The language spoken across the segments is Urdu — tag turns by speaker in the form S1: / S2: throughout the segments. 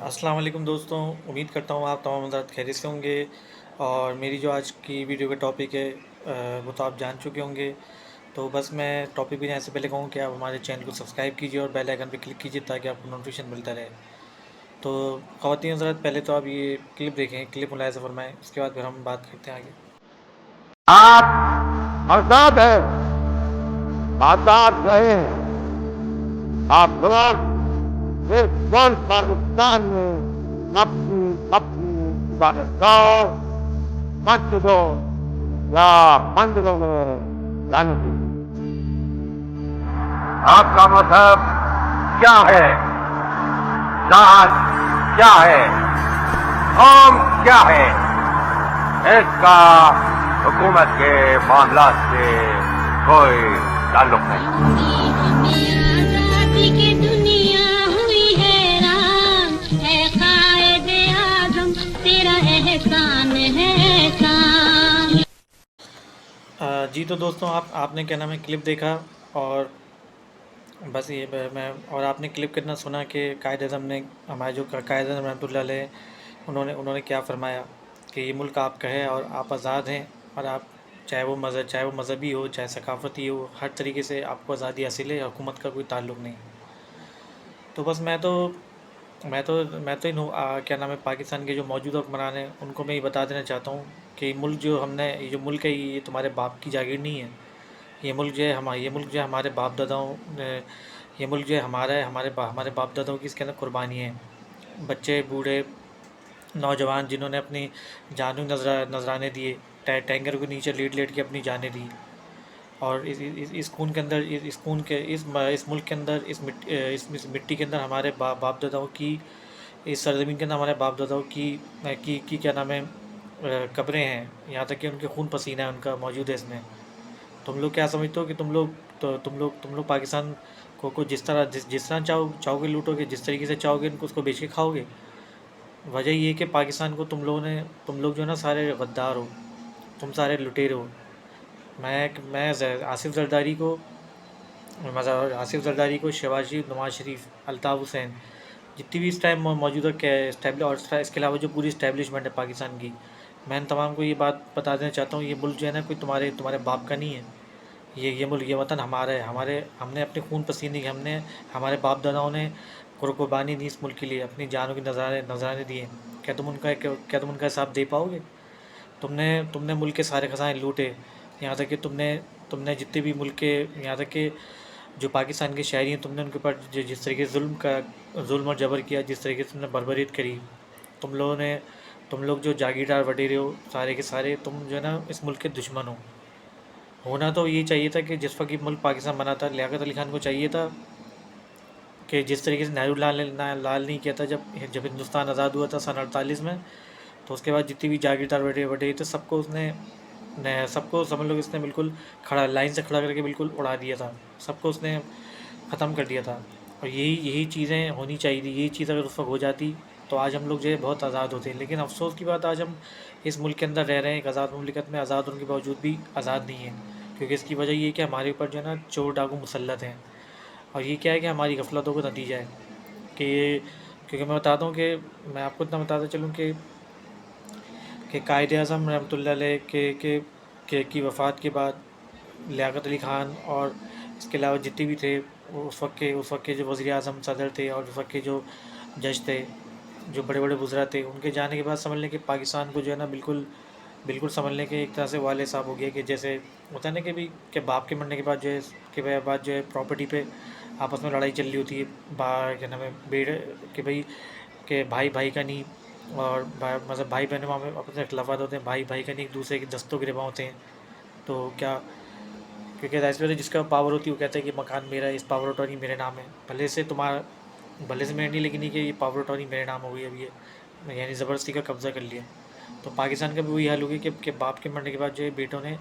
S1: السلام علیکم دوستوں، امید کرتا ہوں آپ تمام حضرات خیریت سے ہوں گے۔ اور میری جو آج کی ویڈیو کا ٹاپک ہے وہ تو آپ جان چکے ہوں گے۔ تو بس میں ٹاپک بھی جانے سے پہلے کہوں کہ آپ ہمارے چینل کو سبسکرائب کیجیے اور بیل آئیکن پہ کلک کیجیے تاکہ آپ کو نوٹیفیکیشن ملتا رہے۔ تو خواتین حضرات، پہلے تو آپ یہ کلپ دیکھیں، کلپ ملاحظہ فرمائیں، اس کے بعد پھر ہم بات کرتے ہیں آگے۔
S2: آپ آزاد ہیں، آزاد رہے ہیں۔ آپ لوگ اس ملک پاکستان میں اپنی عبادتگاہ، مسجدوں یا مندروں میں جانے دیجیے۔ آپ کا مذہب کیا ہے؟ ذات کیا ہے؟ قوم کیا ہے؟ اس کا حکومت کے معاملات سے کوئی تعلق نہیں۔
S3: آزادی کی دنیا ہوئی حیران، ہے قائد اعظم تیرا احسان ہے احسان۔
S1: جی تو دوستوں، آپ نے کیا نام ہے کلپ دیکھا، اور بس یہ اور آپ نے کلپ کتنا سنا کہ قائد اعظم نے، ہمارے جو قائد اعظم رحمۃ اللہ علیہ، انہوں نے کیا فرمایا کہ یہ ملک آپ کا ہے اور آپ آزاد ہیں، اور آپ چاہے وہ مذہبی ہو، چاہے ثقافتی ہو، ہر طریقے سے آپ کو آزادی حاصل ہے، حکومت کا کوئی تعلق نہیں۔ تو بس میں تو کیا نام ہے پاکستان کے جو موجودہ حکمران ہیں ان کو میں یہ بتا دینا چاہتا ہوں کہ یہ ملک جو یہ جو ملک ہے، یہ تمہارے باپ کی جاگیر نہیں ہے۔ یہ ملک جو ہے ہمارے باپ داداؤں یہ ملک جو ہے ہمارے باپ داداؤں کی اس کے اندر قربانی ہے۔ بچے، بوڑھے، نوجوان جنہوں نے اپنی جانوں نذرانے دیے، ٹینکر کو نیچے لیٹ کے اپنی جانیں دی، اور اس خون کے اندر، اس ملک کے اندر، اس مٹی کے اندر ہمارے باپ داداؤں کی، اس سرزمین کے اندر ہمارے باپ داداؤں کی کیا نام ہے قبریں ہیں، یہاں تک کہ ان کے خون پسینہ ہے ان کا موجود ہے اس میں۔ تم لوگ کیا سمجھتے ہو کہ تم لوگ پاکستان کو جس طرح چاہو گے لوٹو گے، جس طریقے سے چاہو گے ان کو اس کو بیچ کے کھاؤ گے؟ وجہ یہ کہ پاکستان کو تم لوگ جو ہے نا سارے غدار ہو، تم سارے لٹیرے ہو۔ میں آصف زرداری کو، شہباز شریف، نواز شریف، الطاف حسین، جتنی بھی اس ٹائم موجودہ اور اس کے علاوہ جو پوری اسٹیبلشمنٹ ہے پاکستان کی، میں ان تمام کو یہ بات بتا دینا چاہتا ہوں، یہ ملک جو ہے نا کوئی تمہارے باپ کا نہیں ہے۔ یہ ملک، یہ وطن ہمارا ہے۔ ہم نے اپنے خون پسینے کی، ہمارے باپ داداؤں نے قربانی دی اس ملک کے لیے، اپنی جانوں کے نذرانے دیے۔ کیا تم ان کا حساب دے پاؤ گے؟ تم نے ملک کے سارے خزانے لوٹے، یہاں تک کہ تم نے جتنے بھی ملک کے، یہاں تک کہ جو پاکستان کے شہری ہیں، تم نے ان کے اوپر جس طریقے سے ظلم اور جبر کیا، جس طریقے سے تم نے بربریت کری، تم لوگ جو جاگیردار وڈیرے ہو سارے کے سارے، تم جو ہے نا اس ملک کے دشمن ہو۔ ہونا تو یہ چاہیے تھا کہ جس وقت یہ ملک پاکستان بنا تھا، لیاقت علی خان کو چاہیے تھا کہ جس طریقے سے نہرو لال نہیں کیا تھا جب ہندوستان آزاد ہوا تھا سن 48 میں، تو اس کے بعد جتنی بھی جاگیردار وڈیرے تھے سب کو سمجھ لو کہ اس نے بالکل لائن سے کھڑا کر کے بالکل اڑا دیا تھا، سب کو اس نے ختم کر دیا تھا۔ اور یہی چیزیں ہونی چاہیے تھی، یہی چیز اگر اس وقت ہو جاتی تو آج ہم لوگ جو ہے بہت آزاد ہوتے ہیں۔ لیکن افسوس کی بات، آج ہم اس ملک کے اندر رہ رہے ہیں، ایک آزاد مملکت میں، آزاد ہونے کے باوجود بھی آزاد نہیں ہیں، کیونکہ اس کی وجہ یہ ہے کہ ہمارے اوپر جو ہے نا چور ڈاکو مسلط ہیں۔ اور یہ کیا ہے کہ ہماری غفلتوں کا نتیجہ ہے کیونکہ میں بتاتا ہوں کہ میں آپ کو اتنا بتاتا چلوں کہ قائد اعظم رحمۃ اللہ علیہ کی وفات کے بعد لیاقت علی خان اور اس کے علاوہ جتنے بھی تھے، اس وقت کے جو وزیر اعظم، صدر تھے، اور اس وقت کے جو جج تھے، جو بڑے بڑے وزراء تھے، ان کے جانے کے بعد سمجھ لیں کہ پاکستان کو جو ہے نا بالکل سمجھ لیں کہ ایک طرح سے والد صاحب ہو گیا، کہ جیسے ہوتا ہے نا کہ باپ کے مرنے کے بعد جو ہے پراپرٹی پہ آپس میں لڑائی چل رہی ہوتی ہے، کیا نام ہے کہ بھائی کا نہیں، اور مطلب بھائی بہنوں میں اپنے اختلافات ہوتے ہیں، بھائی کا نہیں، ایک دوسرے کے دستوں گرباں ہوتے ہیں۔ تو کیا، کیونکہ ظاہر سی بات ہے جس کا پاور ہوتی ہے وہ کہتا ہے کہ مکان میرا ہے، اس پاور اٹارنی میرے نام ہے، بھلے سے میرے نہیں، لیکن یہ کہ یہ پاور اٹارنی میرے نام ہو گئی اب، یہ یعنی زبردستی کا قبضہ کر لیا۔ تو پاکستان کا بھی وہی حال ہو گیا کہ باپ کے مرنے کے بعد جو ہے بیٹوں نے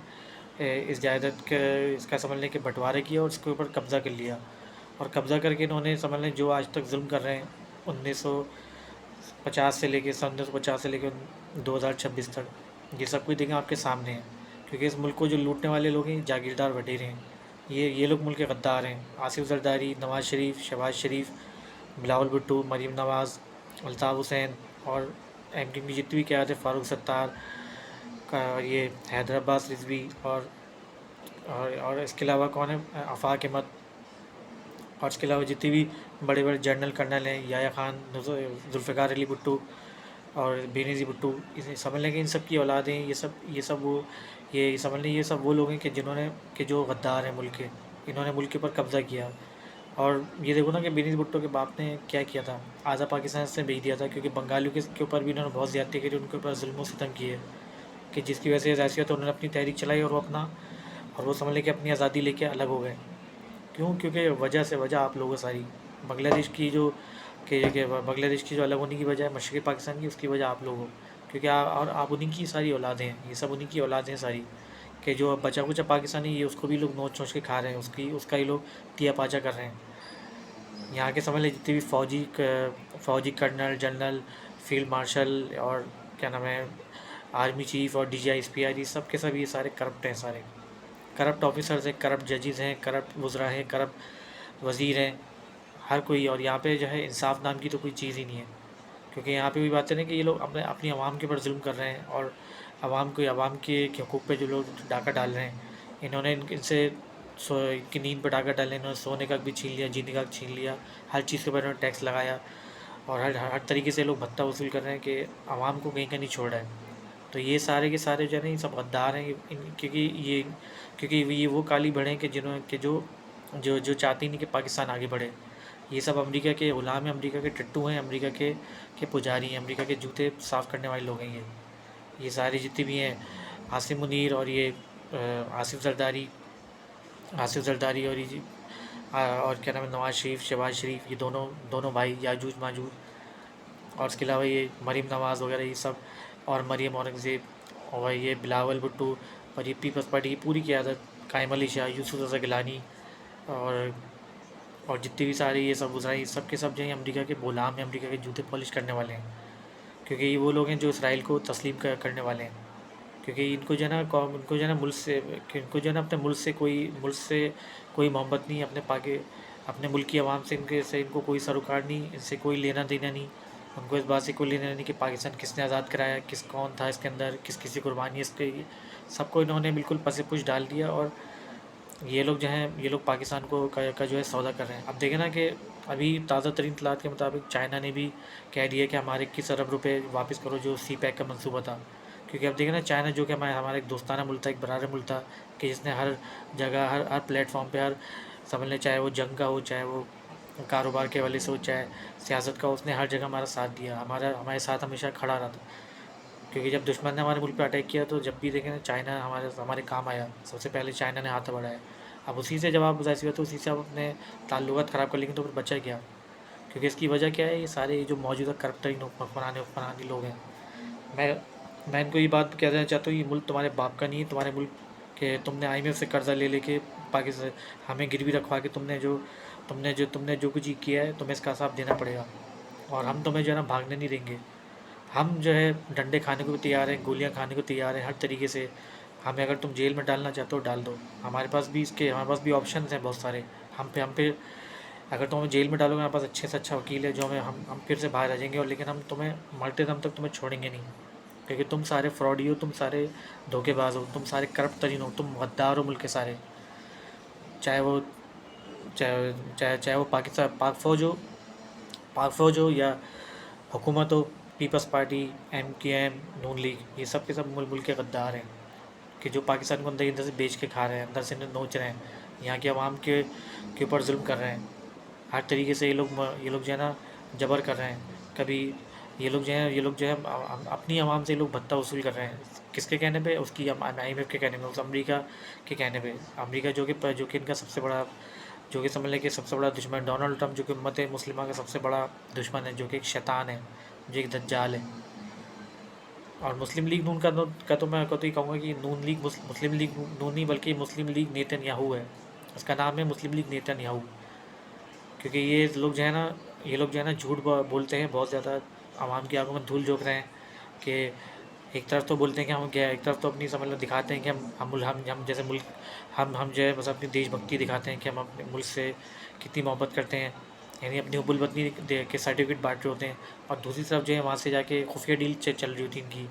S1: اس جائیداد اس کا سمجھ لیں کہ بٹوارا کیا اور اس کے اوپر قبضہ کر لیا، اور قبضہ کر کے انہوں نے سمجھ لیں جو آج تک ظلم کر رہے ہیں 1950 سے لے کے 2026 تک، یہ سب کچھ دیکھیں آپ کے سامنے ہیں، کیونکہ اس ملک کو جو لوٹنے والے لوگ ہیں جاگیردار وڈیرے ہیں، یہ لوگ ملک کے غدار ہیں۔ آصف زرداری، نواز شریف، شہباز شریف، بلاول بھٹو، مریم نواز، الطاف حسین اور ایم کیو کی جتنی بھی قیادت ہے، فاروق ستار کا، اور یہ حیدر عباس رضوی، اور اس کے علاوہ کون ہے، آفاق احمد، اور اس کے علاوہ جتنے بھی بڑے بڑے جنرل کرنل ہیں، یحییٰ خان، ذوالفقار علی بھٹو اور بینظیر بھٹو، اسے سمجھ لیں کہ ان سب کی اولادیں، یہ سمجھ لیں یہ سب وہ لوگ ہیں کہ جو غدار ہیں ملک کے، انہوں نے ملک کے اوپر قبضہ کیا. اور یہ دیکھو نا کہ بینظیر بھٹو کے باپ نے کیا کیا تھا، آدھا پاکستان سے بھیج دیا تھا، کیونکہ بنگالیوں کے اوپر بھی انہوں نے بہت زیادتی کری، ان کے اوپر ظلم و ستم کیے، کہ جس کی وجہ سے ایسی ہوتا انہوں نے اپنی تحریک چلائی، اور وہ سمجھ لیں کہ اپنی آزادی لے کے الگ ہو گئے. کیوں؟ کیونکہ وجہ آپ لوگوں ساری بنگلہ دیش کی جو بنگلہ دیش کی جو الگ ہونے کی وجہ ہے مشرقی پاکستان کی، اس کی وجہ آپ لوگ ہو، کیونکہ اور آپ انہیں کی ساری اولادیں ہیں، یہ سب انہیں کی اولادیں ہیں ساری، کہ جو بچا کچا پاکستانی یہ اس کو بھی لوگ نوچ نوچ کے کھا رہے ہیں، اس کا ہی لوگ تیا پاچا کر رہے ہیں. یہاں کے سمجھ لیں جتنے بھی فوجی کرنل، جنرل، فیلڈ مارشل، اور کیا نام ہے، آرمی چیف اور ڈی جی آئی، ایس پی آئی، سب کے سب یہ سارے کرپٹ ہیں، سارے کرپٹ آفیسرز ہیں، کرپٹ ججز ہیں، کرپٹ وزراء ہیں، کرپٹ وزیر ہیں، ہر کوئی. اور یہاں پہ جو ہے انصاف نام کی تو کوئی چیز ہی نہیں ہے، کیونکہ یہاں پہ بھی بات ہے نا کہ یہ لوگ اپنی عوام کے اوپر ظلم کر رہے ہیں، اور عوام کے حقوق پہ جو لوگ ڈاکہ ڈال رہے ہیں، انہوں نے ان سے ان کی نیند پہ ڈاکہ ڈالے، انہوں نے سونے کا بھی چھین لیا، جینے کا چھین لیا، ہر چیز کے اوپر انہوں نے ٹیکس لگایا، اور ہر طریقے سے لوگ بھتہ وصول کر رہے ہیں کہ عوام کو کہیں کا نہیں چھوڑ رہا ہے. تو یہ سارے کے سارے جو ہے نا یہ سب غدار ہیں، کیونکہ یہ وہ کالی بھیڑ ہیں کہ جو چاہتی نہیں کہ پاکستان آگے بڑھے. یہ سب امریکہ کے غلام ہیں، امریکہ کے ٹٹو ہیں، امریکہ کے پجاری ہیں، امریکہ کے جوتے صاف کرنے والے لوگ ہیں. یہ سارے جتنے بھی ہیں، عاصم منیر اور یہ آصف زرداری اور کیا نام ہے، نواز شریف، شہباز شریف، یہ دونوں بھائی یاجوج ماجوج، اور اس کے علاوہ یہ مریم نواز وغیرہ، یہ سب، اور مریم اورنگزیب، اور یہ بلاول بھٹو، اور یہ پیپلز پارٹی کی پوری قیادت، قائم علی شاہ، یوسف رضا گیلانی، اور جتنے بھی سارے یہ سب وزراء، سب کے سب جو ہیں امریکہ کے غلام ہیں، امریکہ کے جوتے پالش کرنے والے ہیں، کیونکہ یہ وہ لوگ ہیں جو اسرائیل کو تسلیم کرنے والے ہیں. کیونکہ ان کو جو ہے نا ملک سے، اپنے ملک سے کوئی محبت نہیں، اپنے ملک کی عوام سے ان کو کوئی سروکار نہیں، ان سے کوئی لینا دینا نہیں، ان کو اس بات سے کوئی لینا دینا نہیں کہ پاکستان کس نے آزاد کرایا، کون تھا اس کے اندر، کس کی قربانی اس کے، سب کو انہوں نے بالکل پس پش ڈال دیا. اور یہ لوگ پاکستان کا جو ہے سودا کر رہے ہیں. اب دیکھیں نا کہ ابھی تازہ ترین اطلاعات کے مطابق چائنا نے بھی کہہ دیا کہ ہمارے 21 ارب روپے واپس کرو جو سی پیک کا منصوبہ تھا. کیونکہ اب دیکھیں نا چائنا جو کہ ہمارا ایک دوستانہ ملک تھا، ایک برابر ملک تھا، کہ جس نے ہر جگہ، ہر پلیٹ فارم پہ، سمجھ لیں چاہے وہ جنگ کا ہو، چاہے وہ کاروبار کے حوالے سے ہو، چاہے سیاست کا ہو، اس نے ہر جگہ ہمارا ساتھ دیا، ہمارے ساتھ ہمیشہ کھڑا رہا تھا. کیونکہ جب دشمن نے ہمارے ملک پہ اٹیک کیا تو جب بھی دیکھیں نا چائنا ہمارے کام آیا، سب سے پہلے چائنا نے ہاتھ بڑھایا. اب اسی سے جب آپ ظاہر سی بات ہے اسی سے آپ اپنے تعلقات خراب کر لیں گے تو پھر بچا کیا؟ کیونکہ اس کی وجہ کیا ہے، یہ سارے جو موجودہ کرپٹ ترین حکمرانی لوگ ہیں. میں ان کو یہ بات کہہ دینا چاہتا ہوں، یہ ملک تمہارے باپ کا نہیں ہے، تمہارے ملک کہ تم نے IMF سے قرضہ لے کے پاکستان ہمیں گروی رکھوا کے تم نے جو کچھ کیا ہے، تمہیں اس کا حساب دینا پڑے گا. اور ہم تمہیں جو ہے نا بھاگنے نہیں دیں گے. ہم جو ہے ڈنڈے کھانے کو بھی تیار ہیں، گولیاں کھانے کو تیار ہیں، ہر طریقے سے. ہمیں اگر تم جیل میں ڈالنا چاہتے ہو ڈال دو، ہمارے پاس بھی آپشنز ہیں بہت سارے. ہم پہ اگر تم ہمیں جیل میں ڈالو گے، ہمارے پاس اچھے سے اچھا وکیل ہے جو ہم پھر سے باہر آ جائیں گے. اور لیکن ہم تمہیں مرتے دم تک تمہیں چھوڑیں گے نہیں، کیونکہ تم سارے فراڈی ہو، تم سارے دھوکے باز ہو، تم سارے کرپٹ ترین ہو، تم غدار ہو ملک کے سارے. چاہے وہ پاک فوج ہو یا حکومت ہو، پیپلز پارٹی، MKM، نون لیگ، یہ سب کے سب ملک کے غدار ہیں کہ جو پاکستان کو اندر سے بیچ کے کھا رہے ہیں، اندر سے نوچ رہے ہیں، یہاں کے عوام کے اوپر ظلم کر رہے ہیں. ہر طریقے سے یہ لوگ جو ہے نا جبر کر رہے ہیں. کبھی یہ لوگ جو ہے اپنی عوام سے یہ لوگ بھتہ وصول کر رہے ہیں. کس کے کہنے پہ؟ اس کی IMF کے کہنے پہ، اس امریکہ کے کہنے پہ. امریکہ جو کہ ان کا سب سے بڑا، جو کہ سمجھ لیں کہ سب سے بڑا دشمن، ڈونلڈ ٹرمپ جو کہ امت مسلمہ کا سب سے بڑا دشمن ہے، جو کہ ایک شیطان ہے، جو ایک دجال ہے. اور مسلم لیگ نون کا تو میں یہ کہوں گا کہ نون لیگ مسلم لیگ نون نہیں بلکہ مسلم لیگ نیتن یاہو ہے. اس کا نام ہے مسلم لیگ نیتن یاہو. کیونکہ یہ لوگ جو ہے نا جھوٹ بولتے ہیں بہت زیادہ، عوام کی آنکھوں میں دھول جھونک رہے ہیں. کہ ایک طرف تو بولتے ہیں کہ ہم کیا، ایک طرف تو اپنی سمجھ لو دکھاتے ہیں کہ ہم جیسے ملک، ہم جو ہے بس اپنی دیش بھکتی دکھاتے ہیں کہ ہم اپنے ملک سے کتنی محبت کرتے ہیں. یعنی اپنی حب الوطنی کے سرٹیفکیٹ بانٹ رہے ہوتے ہیں، اور دوسری طرف جو ہے وہاں سے جا کے خفیہ ڈیل چل رہی ہوتی ہے ان کی.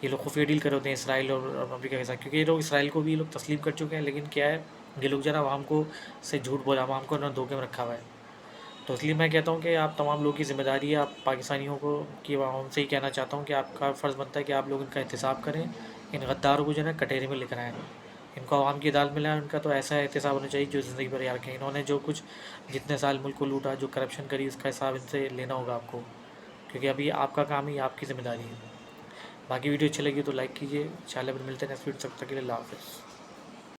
S1: یہ لوگ خفیہ ڈیل کر رہے ہوتے ہیں اسرائیل اور امریکہ کے ساتھ، کیونکہ یہ لوگ اسرائیل کو بھی یہ لوگ تسلیم کر چکے ہیں، لیکن کیا ہے یہ لوگ جو ہے نا عوام کو سے جھوٹ بولا، عوام کو انہوں نے دھوکے میں رکھا ہوا ہے. تو اس لیے میں کہتا ہوں کہ آپ تمام لوگوں کی ذمہ داری ہے، آپ پاکستانیوں کو کہ عوام سے ہی کہنا چاہتا ہوں کہ آپ کا فرض بنتا ہے کہ آپ لوگ ان کا احتساب کریں، ان غداروں کو جو ہے نا کٹہرے میں لے کر آئیں، ان کو عوام کی عدالت میں لائیں. ان کا تو ایسا احتساب ہونا چاہیے جو زندگی بھر یاد رکھیں. انہوں نے جو کچھ جتنے سال ملک کو لوٹا، جو کرپشن کری، اس کا حساب ان سے لینا ہوگا آپ کو، کیونکہ ابھی آپ کا کام ہی آپ کی ذمہ داری ہے. باقی ویڈیو اچھی لگی تو لائک کیجیے، انشاءاللہ پھر ملتے ہیں نیکسٹ ویڈیو. تب تک کے لیے اللہ حافظ.